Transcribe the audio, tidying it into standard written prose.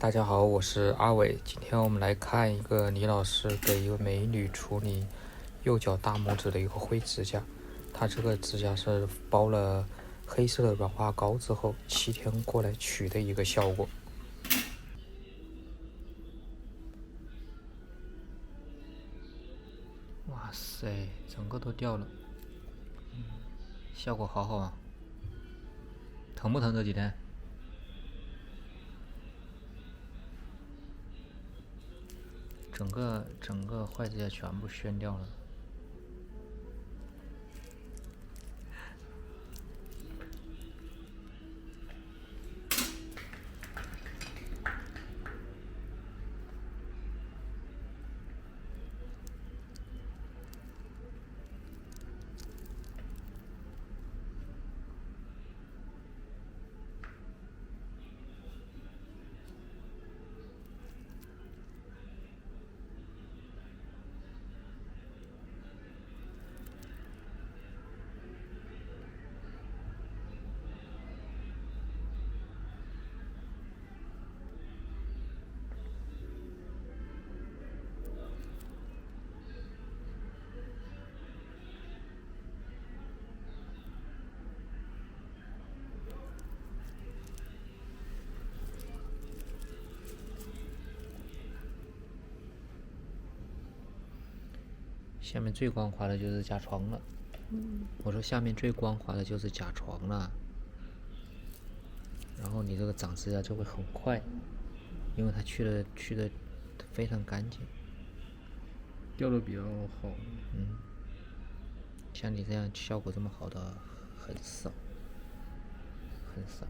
大家好，我是阿伟。今天我们来看一个李老师给一个美女处理右脚大拇指的一个灰指甲。他这个指甲是包了黑色的软化膏之后7天过来取的一个效果。哇塞，整个都掉了，效果好好啊！疼不疼这几天？整个坏指甲全部宣掉了。下面最光滑的就是甲床了。我说下面最光滑的就是甲床了，然后你这个长指甲就会很快，因为它去的非常干净，掉的比较好。像你这样效果这么好的很少，很少。